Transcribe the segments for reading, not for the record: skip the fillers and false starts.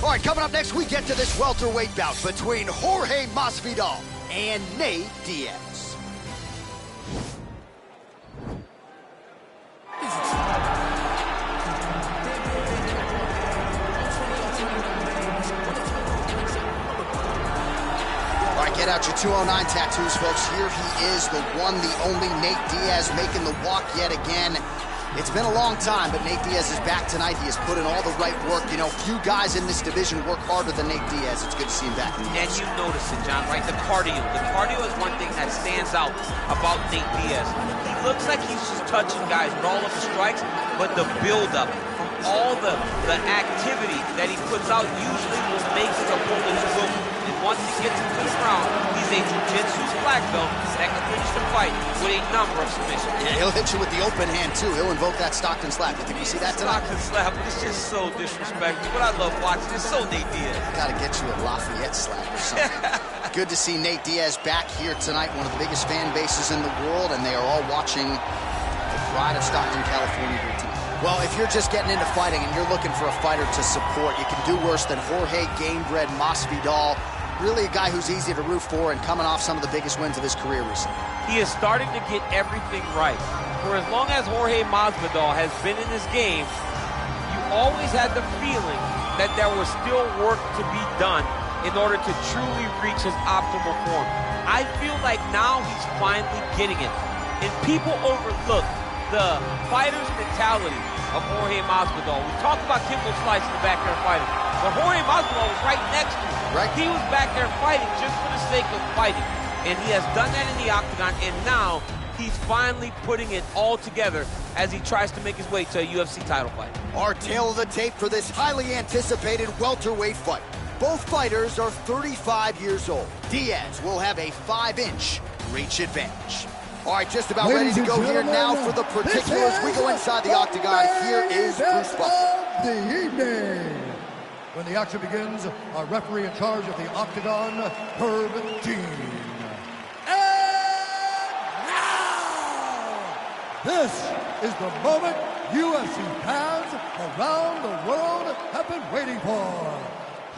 All right, coming up next, we get to this welterweight bout between Jorge Masvidal and Nate Diaz. All right, get out your 209 tattoos, folks. Here he is, the one, the only Nate Diaz, making the walk yet again. It's been a long time, but Nate Diaz is back tonight. He has put in all the right work. You know, few guys in this division work harder than Nate Diaz. It's good to see him back. And you notice it, John, right? The cardio. The cardio is one thing that stands out about Nate Diaz. He looks like he's just touching guys with all of the strikes, but the build-up from all the activity that he puts out usually will make his opponents look. And once he gets into the ground, he's a jiu-jitsu's black belt that can finish the fight with a number of submissions. Yeah, he'll hit you with the open hand, too. He'll invoke that Stockton slap. You think we see that tonight? Stockton slap. It's just so disrespectful. What I love watching is so Nate Diaz. Gotta get you a Lafayette slap or something. Good to see Nate Diaz back here tonight, one of the biggest fan bases in the world, and they are all watching the pride of Stockton, California here tonight. Well, if you're just getting into fighting and you're looking for a fighter to support, you can do worse than Jorge Gamebred Masvidal. Really a guy who's easy to root for and coming off some of the biggest wins of his career recently. He is starting to get everything right. For as long as Jorge Masvidal has been in this game, you always had the feeling that there was still work to be done in order to truly reach his optimal form. I feel like now he's finally getting it. And people overlook the fighter's mentality of Jorge Masvidal. We talked about Kimbo Slice in the back there fighting, but Jorge Masvidal was right next to him. Right. He was back there fighting just for the sake of fighting. And he has done that in the octagon, and now he's finally putting it all together as he tries to make his way to a UFC title fight. Our tail of the tape for this highly anticipated welterweight fight. Both fighters are 35 years old. Diaz will have a 5-inch reach advantage. All right, just about ready to go here now for the particulars. We go inside the octagon. Here is Bruce Buffer. The evening. When the action begins, our referee in charge of the octagon, Herb Dean. And now, this is the moment UFC fans around the world have been waiting for.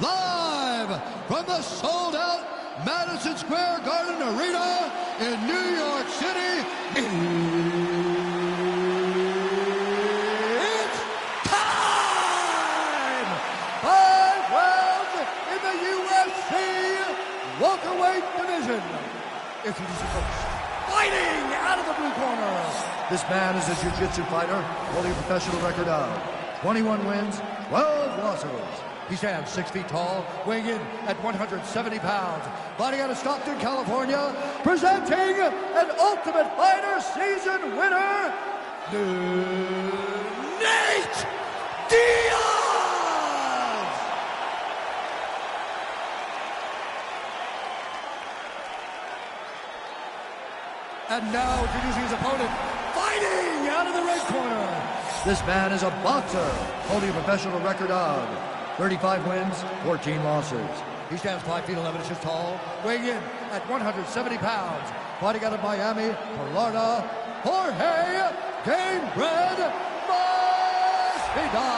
Live from the sold-out Madison Square Garden Arena in New York City, it's time! 5 rounds in the UFC welterweight division. Introducing first, fighting out of the blue corner. This man is a jiu-jitsu fighter holding a professional record of 21 wins, 12 losses. He stands 6 feet tall, weighing in at 170 pounds. Fighting out of Stockton, California, presenting an Ultimate Fighter season winner, Nate Diaz! And now introducing his opponent, fighting out of the red corner. This man is a boxer, holding a professional record of 35 wins, 14 losses. He stands 5 feet 11 inches tall, weighing in at 170 pounds. Fighting out of Miami, Florida, Jorge Gamebred Masvidal.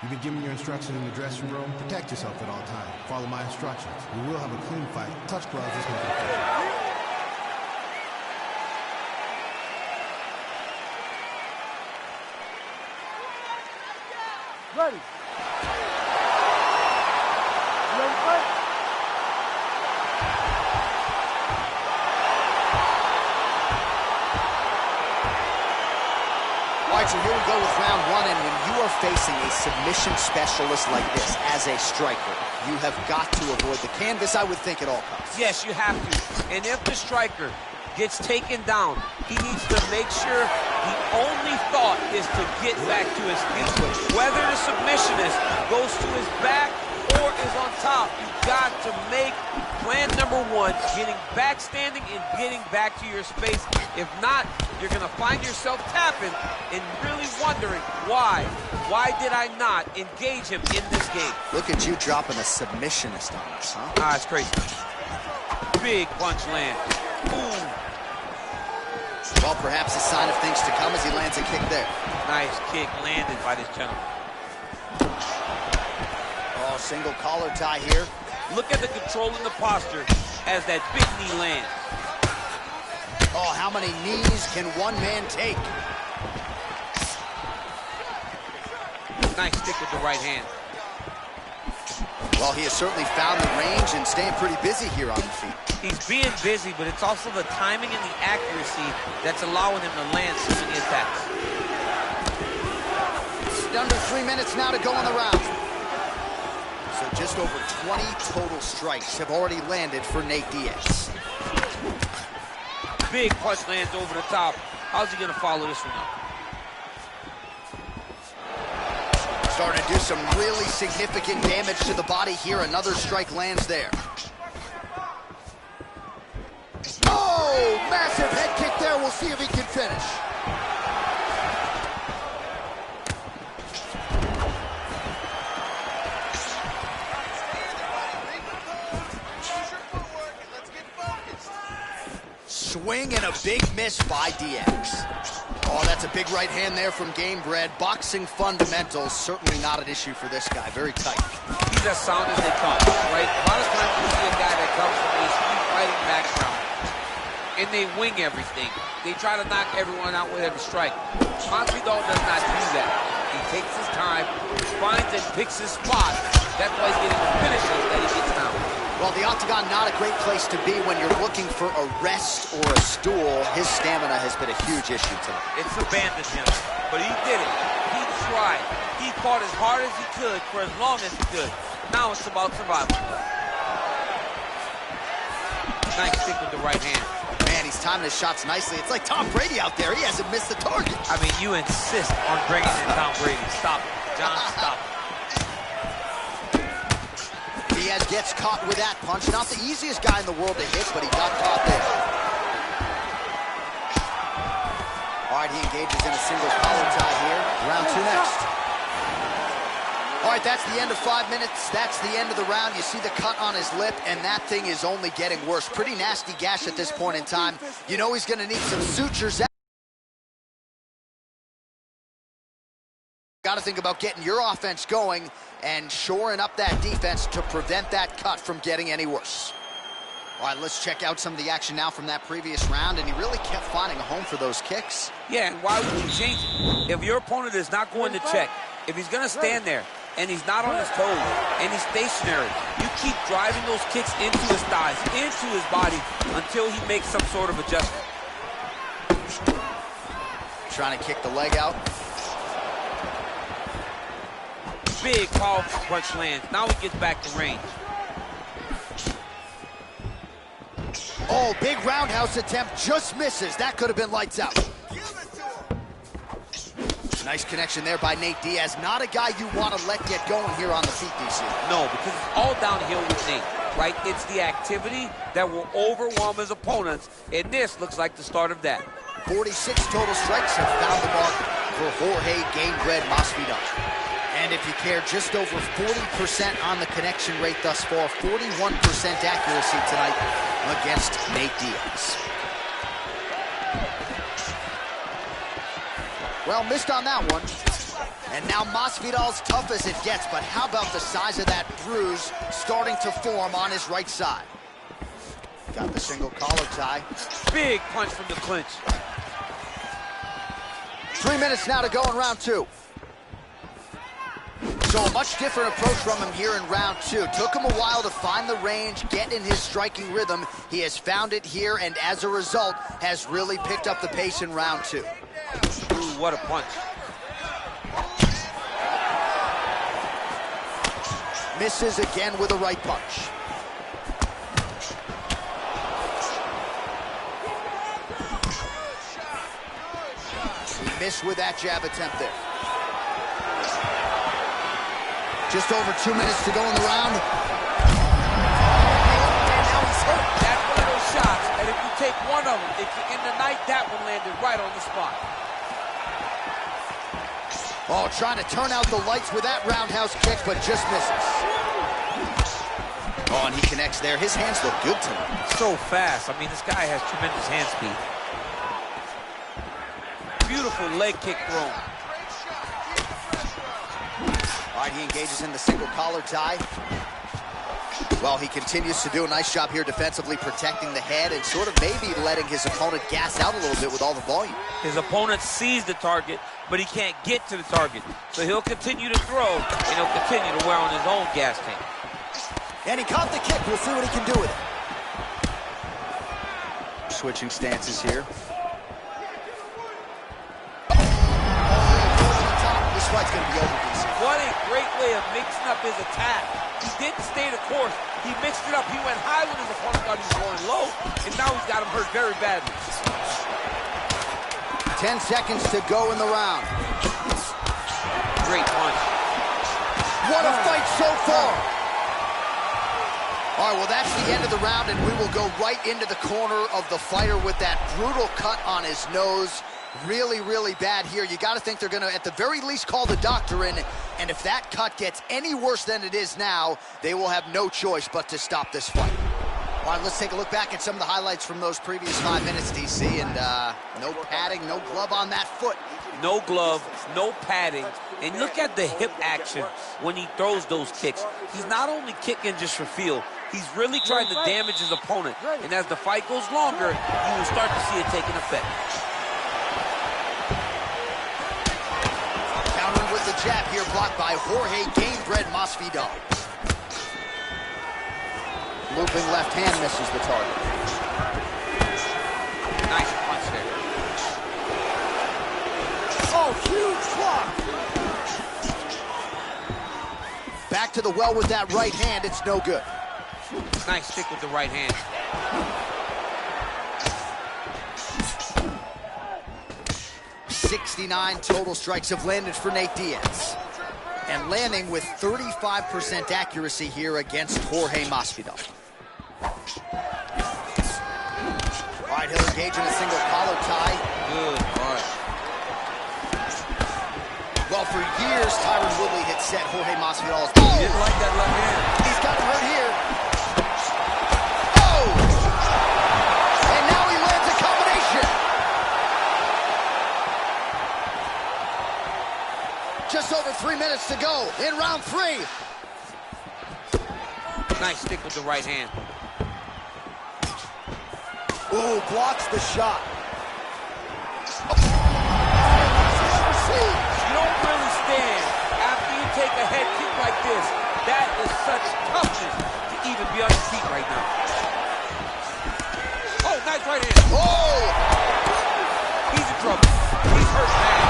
You've been given your instructions in the dressing room. Protect yourself at all times. Follow my instructions. We will have a clean fight. Touch gloves. Let's make it a fight. Ready. Ready, fight. All right, so here we go with round one, and when you are facing a submission specialist like this as a striker, you have got to avoid the canvas, I would think, at all costs. Yes, you have to. And if the striker gets taken down, he needs to make sure the only thought is to get back to his feet. Whether the submissionist goes to his back or is on top, you've got to make plan number one, getting back standing and getting back to your space. If not, you're going to find yourself tapping and really wondering why. Why did I not engage him in this game? Look at you dropping a submissionist on us, huh? Ah, it's crazy. Big punch land. Boom. Well, perhaps a sign of things to come as he lands a kick there. Nice kick landed by this gentleman. Oh, single collar tie here. Look at the control in the posture as that big knee lands. Oh, how many knees can one man take? Nice stick with the right hand. Well, he has certainly found the range and staying pretty busy here on the feet. He's being busy, but it's also the timing and the accuracy that's allowing him to land so many attacks. Under 3 minutes now to go in the round. So just over 20 total strikes have already landed for Nate Diaz. Big punch lands over the top. How's he going to follow this one up? Starting to do some really significant damage to the body here. Another strike lands there. Oh, massive head kick there. We'll see if he can finish. Swing and a big miss by DX. Oh, that's a big right hand there from Gamebred. Boxing fundamentals, certainly not an issue for this guy. Very tight. He's as sound as they come, right? A lot of times you see a guy that comes from a street fighting background, and they wing everything. They try to knock everyone out with every strike. Masvidal does not do that. He takes his time, finds and picks his spot. That's why he's getting the finishes that he gets now. Well, the octagon, not a great place to be when you're looking for a rest or a stool. His stamina has been a huge issue tonight. It's abandoned him, but he did it. He tried. He fought as hard as he could for as long as he could. Now it's about survival. Nice stick with the right hand. Man, he's timing his shots nicely. It's like Tom Brady out there. He hasn't missed the target. I mean, you insist on bringing in Tom Brady. Stop it. John, stop it. Diaz gets caught with that punch. Not the easiest guy in the world to hit, but he got caught there. All right, he engages in a single collar tie here. Round 2 next. All right, that's the end of 5 minutes. That's the end of the round. You see the cut on his lip, and that thing is only getting worse. Pretty nasty gash at this point in time. You know he's going to need some sutures. Got to think about getting your offense going and shoring up that defense to prevent that cut from getting any worse. All right, let's check out some of the action now from that previous round, and he really kept finding a home for those kicks. Yeah, and why would you change it? If your opponent is not going to check, if he's going to stand there and he's not on his toes and he's stationary, you keep driving those kicks into his thighs, into his body until he makes some sort of adjustment. Trying to kick the leg out. Big, powerful punch lands. Now he gets back to range. Oh, big roundhouse attempt, just misses. That could have been lights out. Nice connection there by Nate Diaz. Not a guy you want to let get going here on the feet, DC. No, because it's all downhill with Nate, right? It's the activity that will overwhelm his opponents, and this looks like the start of that. 46 total strikes have found the mark for Jorge Gamebred Masvidal. And if you care, just over 40% on the connection rate thus far, 41% accuracy tonight against Nate Diaz. Well, missed on that one. And now Masvidal's tough as it gets, but how about the size of that bruise starting to form on his right side? Got the single collar tie. Big punch from the clinch. 3 minutes now to go in round 2. So a much different approach from him here in round 2. Took him a while to find the range, get in his striking rhythm. He has found it here, and as a result, has really picked up the pace in round 2. Ooh, what a punch. Misses again with a right punch. He missed with that jab attempt there. Just over 2 minutes to go in the round. And now he's hurt. That's one of those shots, and if you take one of them, if you're in the night, that one landed right on the spot. Oh, trying to turn out the lights with that roundhouse kick, but just misses. Oh, and he connects there. His hands look good tonight. So fast. I mean, this guy has tremendous hand speed. beautiful leg kick thrown. All right, he engages in the single collar tie. Well, he continues to do a nice job here defensively, protecting the head and sort of maybe letting his opponent gas out a little bit with all the volume. His opponent sees the target, but he can't get to the target. So he'll continue to throw, and he'll continue to wear on his own gas tank. And he caught the kick. We'll see what he can do with it. Switching stances here. This fight's going to be over, DC. What a great way of mixing up his attack. He didn't stay the course. He mixed it up. He went high when his opponent thought he was going low, and now he's got him hurt very badly. 10 seconds to go in the round. Great punch. What a fight so far. All right, well, that's the end of the round, and we will go right into the corner of the fighter with that brutal cut on his nose. Really, really bad here. You got to think they're going to, at the very least, call the doctor in, and if that cut gets any worse than it is now, they will have no choice but to stop this fight. All right, let's take a look back at some of the highlights from those previous 5 minutes, DC, and no padding, no glove on that foot. No glove, no padding, and look at the hip action when he throws those kicks. He's not only kicking just for feel, he's really trying to damage his opponent, and as the fight goes longer, you will start to see it taking effect. Countering with the jab here, blocked by Jorge Gamebred Masvidal. Looping left hand misses the target. Nice punch there. Oh, huge block. Back to the well with that right hand. It's no good. Nice stick with the right hand. .69 total strikes have landed for Nate Diaz. And landing with 35% accuracy here against Jorge Masvidal. All right, he'll engage in a single collar tie. Good. All right. Well, for years, Tyron Woodley had set Jorge Masvidal's... He didn't like that left hand. He's got him hurt here. Oh! And now he lands a combination. Just over 3 minutes to go in round 3. Nice stick with the right hand. Ooh, blocks the shot. You don't really stand after you take a head kick like this. That is such toughness to even be on your feet right now. Oh, nice right hand. Oh! He's in trouble. He's hurt bad.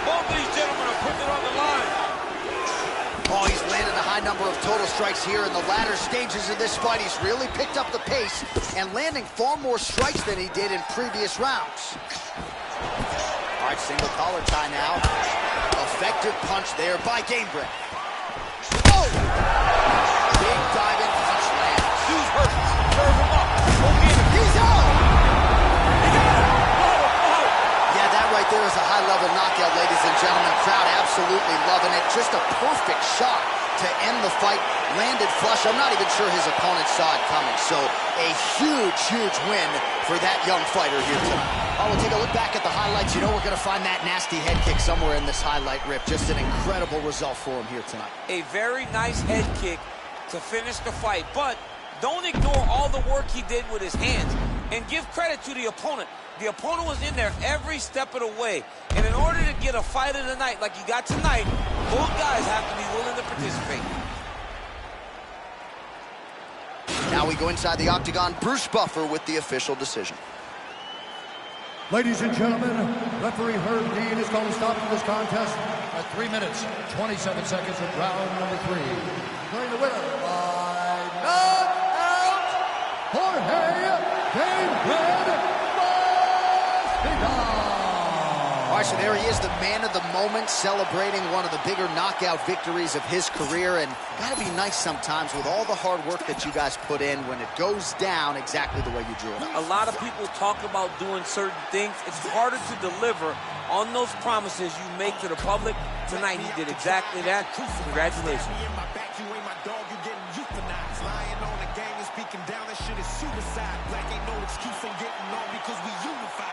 Both of these gentlemen are putting it on the line. Oh, he's landed a high number of total strikes here in the latter stages of this fight. He's really picked up the pace and landing far more strikes than he did in previous rounds. All right, single collar tie now. Effective punch there by Gamebred. Oh! Big diving punch lands. Dude's hurt. Serve him up. Go get him. He's out! He got him. Oh. Yeah, that right there is a high-level knockout, ladies and gentlemen. Crowd absolutely loving it. Just a perfect shot to end the fight. Landed flush. I'm not even sure his opponent saw it coming. So a huge, huge win for that young fighter here tonight. Oh, we'll take a look back at the highlights. You know we're going to find that nasty head kick somewhere in this highlight rip. Just an incredible result for him here tonight. A very nice head kick to finish the fight, but don't ignore all the work he did with his hands, and give credit to the opponent. The opponent was in there every step of the way, and in order to get a fight of the night like you got tonight, both guys have to be willing to participate. Now we go inside the octagon. Bruce Buffer with the official decision. Ladies and gentlemen, referee Herb Dean is going to stop this contest at 3 minutes, 27 seconds of round number 3. Declaring the winner by knockout, Jorge Gamebred Masvidal. All right, so there he is, the man of the moment, celebrating one of the bigger knockout victories of his career. And gotta be nice sometimes with all the hard work that you guys put in when it goes down exactly the way you drew it up. A lot of people talk about doing certain things. It's harder to deliver on those promises you make to the public. Tonight he did exactly that. Congratulations. suicide. Black ain't no excuse, ain't getting on because we unified.